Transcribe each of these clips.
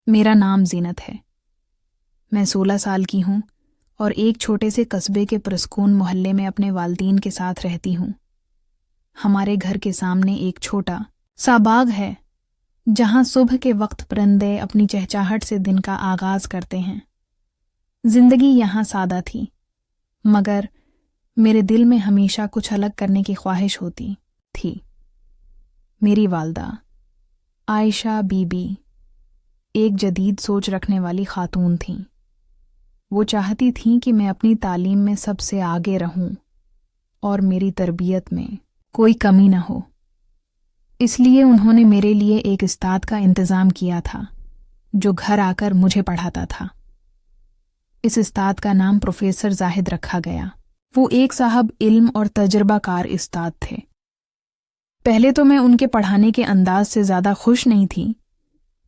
میرا نام زینت ہے۔ میں 16 سال کی ہوں اور ایک چھوٹے سے قصبے کے پرسکون محلے میں اپنے والدین کے ساتھ رہتی ہوں۔ ہمارے گھر کے سامنے ایک چھوٹا سا باغ ہے جہاں صبح کے وقت پرندے اپنی چہچہٹ سے دن کا آغاز کرتے ہیں۔ زندگی یہاں سادہ تھی، مگر میرے دل میں ہمیشہ کچھ الگ کرنے کی خواہش ہوتی تھی۔ میری والدہ عائشہ بی بی ایک جدید سوچ رکھنے والی خاتون تھیں۔ وہ چاہتی تھیں کہ میں اپنی تعلیم میں سب سے آگے رہوں اور میری تربیت میں کوئی کمی نہ ہو۔ اس لیے انہوں نے میرے لیے ایک استاد کا انتظام کیا تھا جو گھر آ کر مجھے پڑھاتا تھا۔ اس استاد کا نام پروفیسر زاہد رکھا گیا۔ وہ ایک صاحب علم اور تجربہ کار استاد تھے۔ پہلے تو میں ان کے پڑھانے کے انداز سے زیادہ خوش نہیں تھی،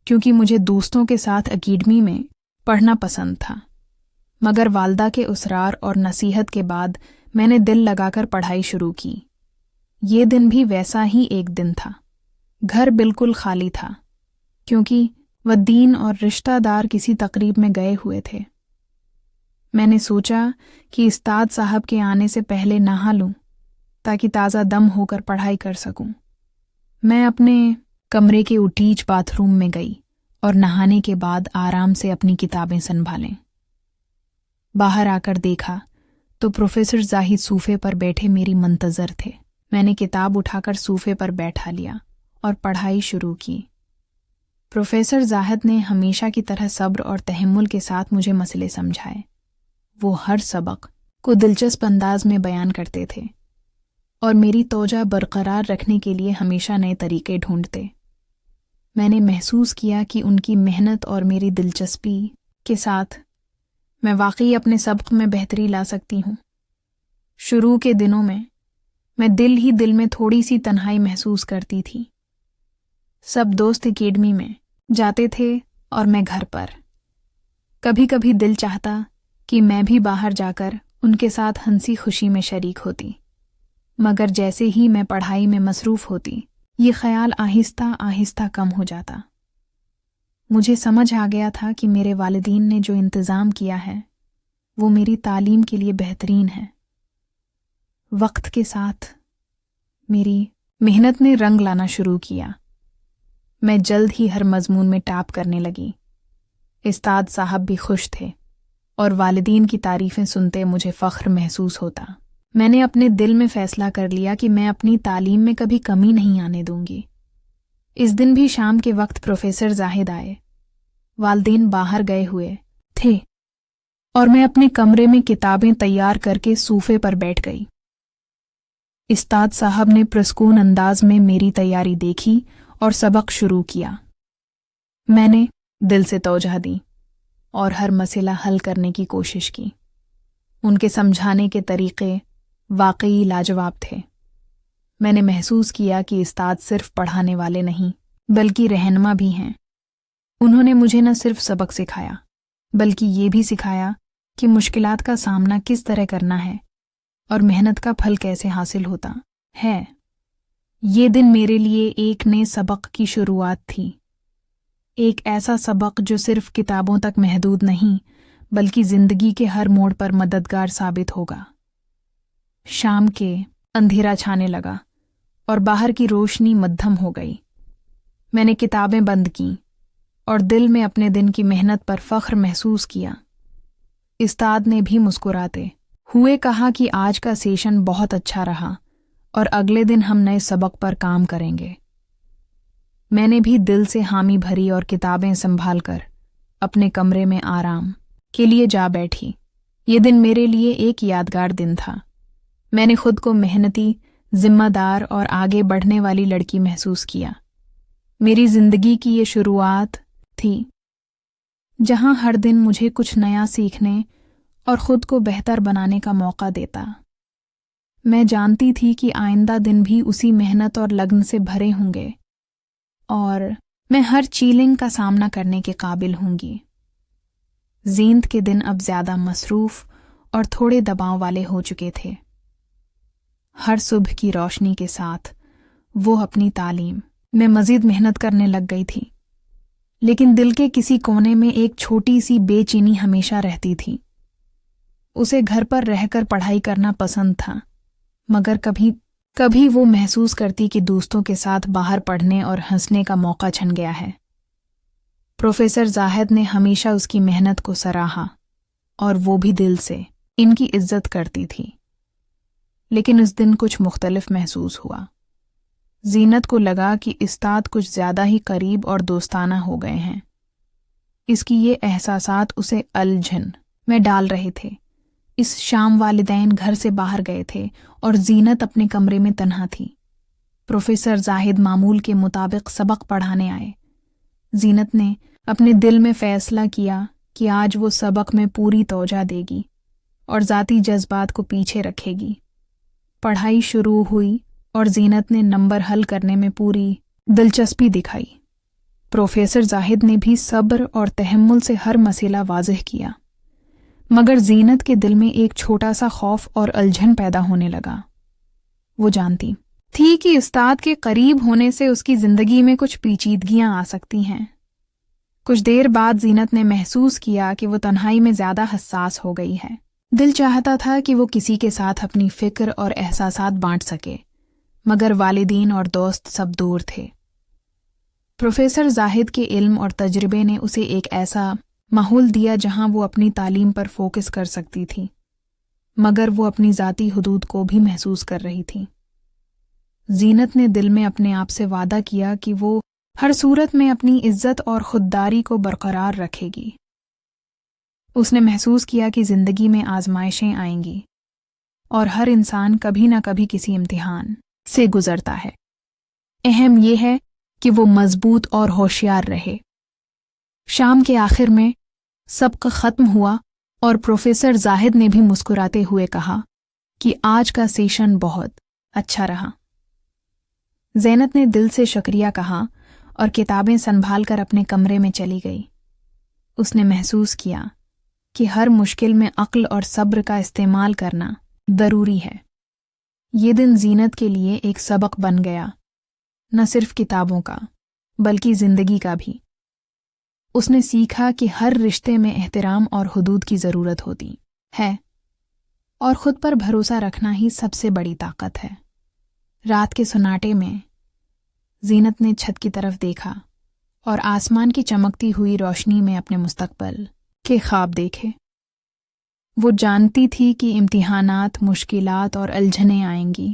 کیونکہ مجھے دوستوں کے ساتھ اکیڈمی میں پڑھنا پسند تھا، مگر والدہ کے اصرار اور نصیحت کے بعد میں نے دل لگا کر پڑھائی شروع کی۔ یہ دن بھی ویسا ہی ایک دن تھا۔ گھر بالکل خالی تھا، کیونکہ والدین اور رشتہ دار کسی تقریب میں گئے ہوئے تھے۔ میں نے سوچا کہ استاد صاحب کے آنے سے پہلے نہا لوں تاکہ تازہ دم ہو کر پڑھائی کر سکوں۔ میں اپنے کمرے کے اٹیچ باتھ روم میں گئی اور نہانے کے بعد آرام سے اپنی کتابیں سنبھالیں۔ باہر آ کر دیکھا تو پروفیسر زاہد صوفے پر بیٹھے میری منتظر تھے۔ میں نے کتاب اٹھا کر صوفے پر بیٹھا لیا اور پڑھائی شروع کی۔ پروفیسر زاہد نے ہمیشہ کی طرح صبر اور تحمل کے ساتھ مجھے مسئلے سمجھائے۔ وہ ہر سبق کو دلچسپ انداز میں بیان کرتے تھے اور میری توجہ برقرار رکھنے کے لیے ہمیشہ نئے طریقے ڈھونڈتے۔ میں نے محسوس کیا کہ ان کی محنت اور میری دلچسپی کے ساتھ میں واقعی اپنے سبق میں بہتری لا سکتی ہوں۔ شروع کے دنوں میں دل میں تھوڑی سی تنہائی محسوس کرتی تھی۔ سب دوست اکیڈمی میں جاتے تھے اور میں گھر پر۔ کبھی کبھی دل چاہتا کہ میں بھی باہر جا کر ان کے ساتھ ہنسی خوشی میں شریک ہوتی، مگر جیسے ہی میں پڑھائی میں مصروف ہوتی، یہ خیال آہستہ آہستہ کم ہو جاتا۔ مجھے سمجھ آ گیا تھا کہ میرے والدین نے جو انتظام کیا ہے وہ میری تعلیم کے لیے بہترین ہے۔ وقت کے ساتھ میری محنت نے رنگ لانا شروع کیا۔ میں جلد ہی ہر مضمون میں ٹاپ کرنے لگی۔ استاد صاحب بھی خوش تھے اور والدین کی تعریفیں سنتے مجھے فخر محسوس ہوتا۔ میں نے اپنے دل میں فیصلہ کر لیا کہ میں اپنی تعلیم میں کبھی کمی نہیں آنے دوں گی۔ اس دن بھی شام کے وقت پروفیسر زاہد آئے۔ والدین باہر گئے ہوئے تھے اور میں اپنے کمرے میں کتابیں تیار کر کے صوفے پر بیٹھ گئی۔ استاد صاحب نے پرسکون انداز میں میری تیاری دیکھی اور سبق شروع کیا۔ میں نے دل سے توجہ دی اور ہر مسئلہ حل کرنے کی کوشش کی۔ ان کے سمجھانے کے طریقے واقعی لاجواب تھے۔ میں نے محسوس کیا کہ استاد صرف پڑھانے والے نہیں بلکہ رہنما بھی ہیں۔ انہوں نے مجھے نہ صرف سبق سکھایا بلکہ یہ بھی سکھایا کہ مشکلات کا سامنا کس طرح کرنا ہے اور محنت کا پھل کیسے حاصل ہوتا ہے۔ یہ دن میرے لیے ایک نئے سبق کی شروعات تھی، ایک ایسا سبق جو صرف کتابوں تک محدود نہیں بلکہ زندگی کے ہر موڑ پر مددگار ثابت ہوگا۔ شام کے اندھیرا چھانے لگا اور باہر کی روشنی مدھم ہو گئی۔ میں نے کتابیں بند کیں اور دل میں اپنے دن کی محنت پر فخر محسوس کیا۔ استاد نے بھی مسکراتے ہوئے کہا کہ آج کا سیشن بہت اچھا رہا اور اگلے دن ہم نئے سبق پر کام کریں گے۔ میں نے بھی دل سے حامی بھری اور کتابیں سنبھال کر اپنے کمرے میں آرام کے لیے جا بیٹھی۔ یہ دن میرے لیے ایک یادگار دن تھا۔ میں نے خود کو محنتی، ذمہ دار اور آگے بڑھنے والی لڑکی محسوس کیا۔ میری زندگی کی یہ شروعات تھی جہاں ہر دن مجھے کچھ نیا سیکھنے اور خود کو بہتر بنانے کا موقع دیتا۔ میں جانتی تھی کہ آئندہ دن بھی اسی محنت اور لگن سے بھرے ہوں گے اور میں ہر چیلنج کا سامنا کرنے کے قابل ہوں گی۔ زینت کے دن اب زیادہ مصروف اور تھوڑے دباؤ والے ہو چکے تھے۔ ہر صبح کی روشنی کے ساتھ وہ اپنی تعلیم میں مزید محنت کرنے لگ گئی تھی۔ لیکن دل کے کسی کونے میں ایک چھوٹی سی بے چینی ہمیشہ رہتی تھی۔ اسے گھر پر رہ کر پڑھائی کرنا پسند تھا، مگر کبھی وہ محسوس کرتی کہ دوستوں کے ساتھ باہر پڑھنے اور ہنسنے کا موقع چھن گیا ہے۔ پروفیسر زاہد نے ہمیشہ اس کی محنت کو سراہا اور وہ بھی دل سے ان کی عزت کرتی تھی، لیکن اس دن کچھ مختلف محسوس ہوا۔ زینت کو لگا کہ استاد کچھ زیادہ ہی قریب اور دوستانہ ہو گئے ہیں۔ اس کی یہ احساسات اسے الجھن میں ڈال رہے تھے۔ اس شام والدین گھر سے باہر گئے تھے اور زینت اپنے کمرے میں تنہا تھی۔ پروفیسر زاہد معمول کے مطابق سبق پڑھانے آئے۔ زینت نے اپنے دل میں فیصلہ کیا کہ آج وہ سبق میں پوری توجہ دے گی اور ذاتی جذبات کو پیچھے رکھے گی۔ پڑھائی شروع ہوئی اور زینت نے نمبر حل کرنے میں پوری دلچسپی دکھائی۔ پروفیسر زاہد نے بھی صبر اور تحمل سے ہر مسئلہ واضح کیا، مگر زینت کے دل میں ایک چھوٹا سا خوف اور الجھن پیدا ہونے لگا۔ وہ جانتی تھی کہ استاد کے قریب ہونے سے اس کی زندگی میں کچھ پیچیدگیاں آ سکتی ہیں۔ کچھ دیر بعد زینت نے محسوس کیا کہ وہ تنہائی میں زیادہ حساس ہو گئی ہے۔ دل چاہتا تھا کہ وہ کسی کے ساتھ اپنی فکر اور احساسات بانٹ سکے، مگر والدین اور دوست سب دور تھے۔ پروفیسر زاہد کے علم اور تجربے نے اسے ایک ایسا ماحول دیا جہاں وہ اپنی تعلیم پر فوکس کر سکتی تھی، مگر وہ اپنی ذاتی حدود کو بھی محسوس کر رہی تھی۔ زینت نے دل میں اپنے آپ سے وعدہ کیا کہ وہ ہر صورت میں اپنی عزت اور خودداری کو برقرار رکھے گی۔ اس نے محسوس کیا کہ زندگی میں آزمائشیں آئیں گی اور ہر انسان کبھی نہ کبھی کسی امتحان سے گزرتا ہے۔ اہم یہ ہے کہ وہ مضبوط اور ہوشیار رہے۔ شام کے آخر میں سبق ختم ہوا اور پروفیسر زاہد نے بھی مسکراتے ہوئے کہا کہ آج کا سیشن بہت اچھا رہا۔ زینت نے دل سے شکریہ کہا اور کتابیں سنبھال کر اپنے کمرے میں چلی گئی۔ اس نے محسوس کیا کہ ہر مشکل میں عقل اور صبر کا استعمال کرنا ضروری ہے۔ یہ دن زینت کے لیے ایک سبق بن گیا، نہ صرف کتابوں کا بلکہ زندگی کا بھی۔ اس نے سیکھا کہ ہر رشتے میں احترام اور حدود کی ضرورت ہوتی ہے، اور خود پر بھروسہ رکھنا ہی سب سے بڑی طاقت ہے۔ رات کے سناٹے میں زینت نے چھت کی طرف دیکھا اور آسمان کی چمکتی ہوئی روشنی میں اپنے مستقبل کے خواب دیکھے۔ وہ جانتی تھی کہ امتحانات، مشکلات اور الجھنیں آئیں گی،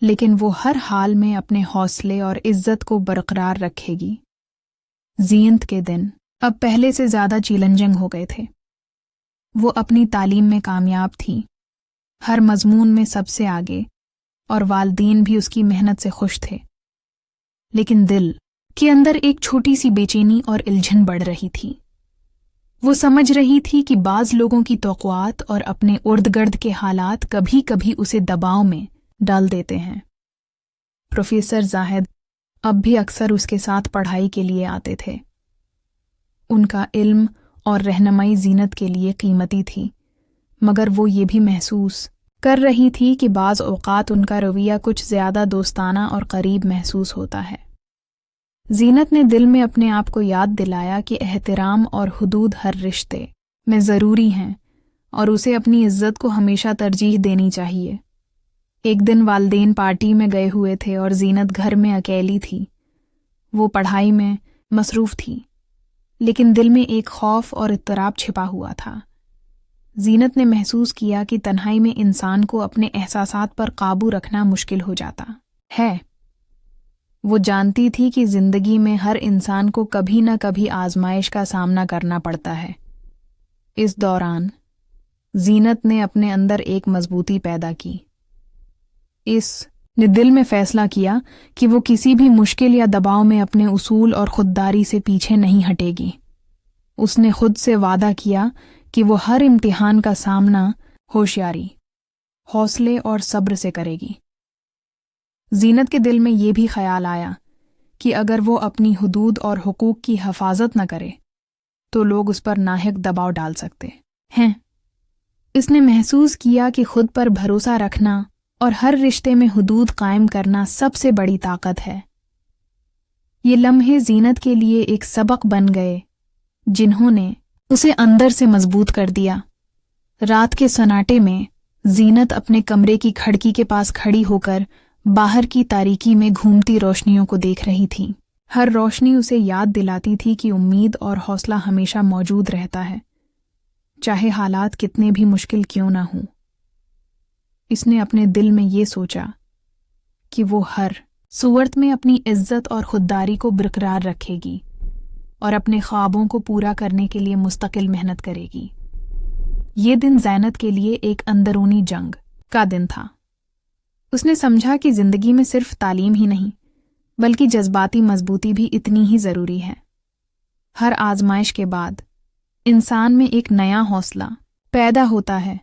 لیکن وہ ہر حال میں اپنے حوصلے اور عزت کو برقرار رکھے گی۔ زینت کے دن اب پہلے سے زیادہ چیلنجنگ ہو گئے تھے۔ وہ اپنی تعلیم میں کامیاب تھی، ہر مضمون میں سب سے آگے، اور والدین بھی اس کی محنت سے خوش تھے، لیکن دل کے اندر ایک چھوٹی سی بے چینی اور الجھن بڑھ رہی تھی۔ وہ سمجھ رہی تھی کہ بعض لوگوں کی توقعات اور اپنے ارد گرد کے حالات کبھی کبھی اسے دباؤ میں ڈال دیتے ہیں۔ پروفیسر زاہد اب بھی اکثر اس کے ساتھ پڑھائی کے لیے آتے تھے۔ ان کا علم اور رہنمائی زینت کے لیے قیمتی تھی، مگر وہ یہ بھی محسوس کر رہی تھی کہ بعض اوقات ان کا رویہ کچھ زیادہ دوستانہ اور قریب محسوس ہوتا ہے۔ زینت نے دل میں اپنے آپ کو یاد دلایا کہ احترام اور حدود ہر رشتے میں ضروری ہیں اور اسے اپنی عزت کو ہمیشہ ترجیح دینی چاہیے۔ ایک دن والدین پارٹی میں گئے ہوئے تھے اور زینت گھر میں اکیلی تھی۔ وہ پڑھائی میں مصروف تھی، لیکن دل میں ایک خوف اور اضطراب چھپا ہوا تھا۔ زینت نے محسوس کیا کہ تنہائی میں انسان کو اپنے احساسات پر قابو رکھنا مشکل ہو جاتا ہے۔ وہ جانتی تھی کہ زندگی میں ہر انسان کو کبھی نہ کبھی آزمائش کا سامنا کرنا پڑتا ہے۔ اس دوران زینت نے اپنے اندر ایک مضبوطی پیدا کی۔ اس نے دل میں فیصلہ کیا کہ وہ کسی بھی مشکل یا دباؤ میں اپنے اصول اور خودداری سے پیچھے نہیں ہٹے گی۔ اس نے خود سے وعدہ کیا کہ وہ ہر امتحان کا سامنا ہوشیاری، حوصلے اور صبر سے کرے گی۔ زینت کے دل میں یہ بھی خیال آیا کہ اگر وہ اپنی حدود اور حقوق کی حفاظت نہ کرے تو لوگ اس پر ناحق دباؤ ڈال سکتے ہیں۔ اس نے محسوس کیا کہ خود پر بھروسہ رکھنا اور ہر رشتے میں حدود قائم کرنا سب سے بڑی طاقت ہے۔ یہ لمحے زینت کے لیے ایک سبق بن گئے جنہوں نے اسے اندر سے مضبوط کر دیا۔ رات کے سناٹے میں زینت اپنے کمرے کی کھڑکی کے پاس کھڑی ہو کر باہر کی تاریکی میں گھومتی روشنیوں کو دیکھ رہی تھی۔ ہر روشنی اسے یاد دلاتی تھی کہ امید اور حوصلہ ہمیشہ موجود رہتا ہے، چاہے حالات کتنے بھی مشکل کیوں نہ ہوں۔ اس نے اپنے دل میں یہ سوچا کہ وہ ہر صورت میں اپنی عزت اور خودداری کو برقرار رکھے گی اور اپنے خوابوں کو پورا کرنے کے لیے مستقل محنت کرے گی۔ یہ دن زینت کے لیے ایک اندرونی جنگ کا دن تھا۔ اس نے سمجھا کہ زندگی میں صرف تعلیم ہی نہیں بلکہ جذباتی مضبوطی بھی اتنی ہی ضروری ہے۔ ہر آزمائش کے بعد انسان میں ایک نیا حوصلہ پیدا ہوتا ہے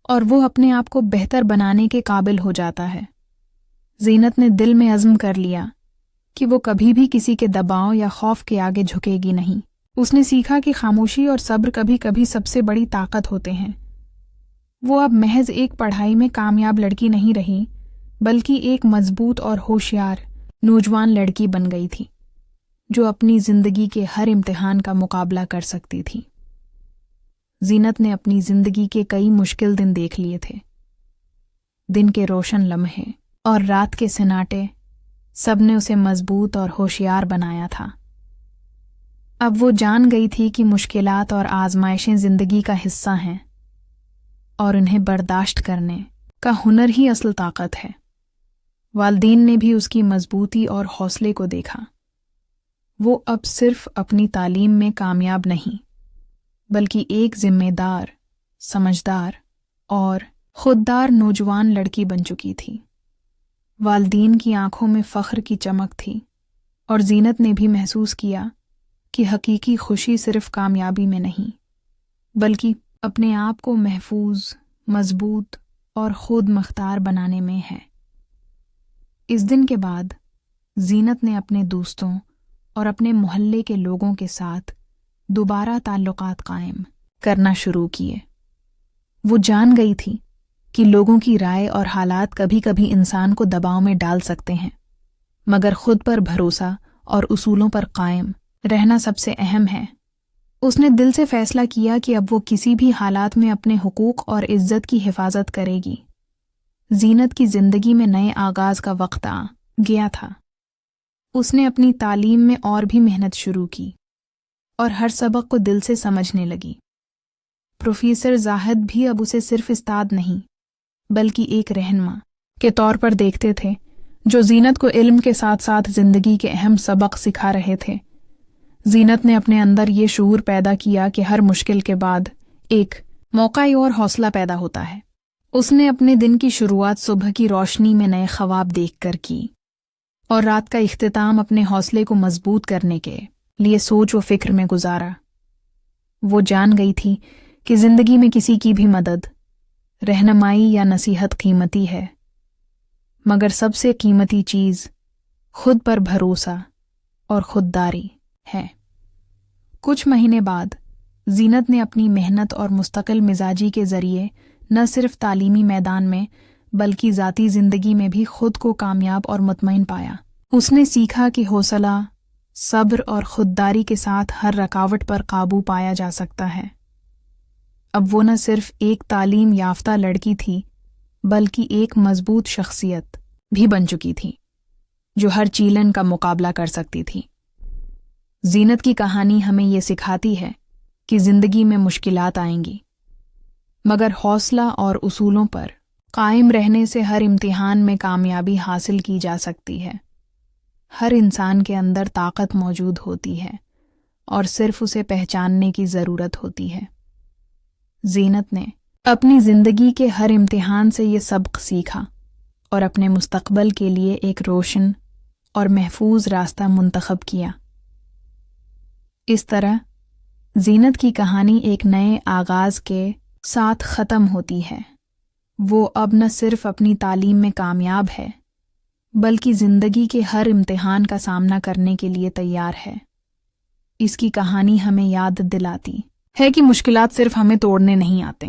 اور وہ اپنے آپ کو بہتر بنانے کے قابل ہو جاتا ہے۔ زینت نے دل میں عزم کر لیا کہ وہ کبھی بھی کسی کے دباؤ یا خوف کے آگے جھکے گی نہیں۔ اس نے سیکھا کہ خاموشی اور صبر کبھی کبھی سب سے بڑی طاقت ہوتے ہیں۔ وہ اب محض ایک پڑھائی میں کامیاب لڑکی نہیں رہی بلکہ ایک مضبوط اور ہوشیار نوجوان لڑکی بن گئی تھی جو اپنی زندگی کے ہر امتحان کا مقابلہ کر سکتی تھی۔ زینت نے اپنی زندگی کے کئی مشکل دن دیکھ لیے تھے۔ دن کے روشن لمحے اور رات کے سناٹے سب نے اسے مضبوط اور ہوشیار بنایا تھا۔ اب وہ جان گئی تھی کہ مشکلات اور آزمائشیں زندگی کا حصہ ہیں اور انہیں برداشت کرنے کا ہنر ہی اصل طاقت ہے۔ والدین نے بھی اس کی مضبوطی اور حوصلے کو دیکھا۔ وہ اب صرف اپنی تعلیم میں کامیاب نہیں بلکہ ایک ذمہ دار، سمجھدار اور خوددار نوجوان لڑکی بن چکی تھی۔ والدین کی آنکھوں میں فخر کی چمک تھی اور زینت نے بھی محسوس کیا کہ حقیقی خوشی صرف کامیابی میں نہیں بلکہ اپنے آپ کو محفوظ، مضبوط اور خود مختار بنانے میں ہے۔ اس دن کے بعد زینت نے اپنے دوستوں اور اپنے محلے کے لوگوں کے ساتھ دوبارہ تعلقات قائم کرنا شروع کیے۔ وہ جان گئی تھی کہ لوگوں کی رائے اور حالات کبھی کبھی انسان کو دباؤ میں ڈال سکتے ہیں، مگر خود پر بھروسہ اور اصولوں پر قائم رہنا سب سے اہم ہے۔ اس نے دل سے فیصلہ کیا کہ اب وہ کسی بھی حالات میں اپنے حقوق اور عزت کی حفاظت کرے گی۔ زینت کی زندگی میں نئے آغاز کا وقت آ گیا تھا۔ اس نے اپنی تعلیم میں اور بھی محنت شروع کی اور ہر سبق کو دل سے سمجھنے لگی۔ پروفیسر زاہد بھی اب اسے صرف استاد نہیں بلکہ ایک رہنما کے طور پر دیکھتے تھے جو زینت کو علم کے ساتھ ساتھ زندگی کے اہم سبق سکھا رہے تھے۔ زینت نے اپنے اندر یہ شعور پیدا کیا کہ ہر مشکل کے بعد ایک موقع اور حوصلہ پیدا ہوتا ہے۔ اس نے اپنے دن کی شروعات صبح کی روشنی میں نئے خواب دیکھ کر کی اور رات کا اختتام اپنے حوصلے کو مضبوط کرنے کے لیے سوچ و فکر میں گزارا۔ وہ جان گئی تھی کہ زندگی میں کسی کی بھی مدد، رہنمائی یا نصیحت قیمتی ہے، مگر سب سے قیمتی چیز خود پر بھروسہ اور خودداری ہے۔ کچھ مہینے بعد زینت نے اپنی محنت اور مستقل مزاجی کے ذریعے نہ صرف تعلیمی میدان میں بلکہ ذاتی زندگی میں بھی خود کو کامیاب اور مطمئن پایا۔ اس نے سیکھا کہ حوصلہ، صبر اور خودداری کے ساتھ ہر رکاوٹ پر قابو پایا جا سکتا ہے۔ اب وہ نہ صرف ایک تعلیم یافتہ لڑکی تھی بلکہ ایک مضبوط شخصیت بھی بن چکی تھی جو ہر چیلن کا مقابلہ کر سکتی تھی۔ زینت کی کہانی ہمیں یہ سکھاتی ہے کہ زندگی میں مشکلات آئیں گی، مگر حوصلہ اور اصولوں پر قائم رہنے سے ہر امتحان میں کامیابی حاصل کی جا سکتی ہے۔ ہر انسان کے اندر طاقت موجود ہوتی ہے اور صرف اسے پہچاننے کی ضرورت ہوتی ہے۔ زینت نے اپنی زندگی کے ہر امتحان سے یہ سبق سیکھا اور اپنے مستقبل کے لیے ایک روشن اور محفوظ راستہ منتخب کیا۔ اس طرح زینت کی کہانی ایک نئے آغاز کے ساتھ ختم ہوتی ہے۔ وہ اب نہ صرف اپنی تعلیم میں کامیاب ہے بلکہ زندگی کے ہر امتحان کا سامنا کرنے کے لیے تیار ہے۔ اس کی کہانی ہمیں یاد دلاتی ہے کہ مشکلات صرف ہمیں توڑنے نہیں آتے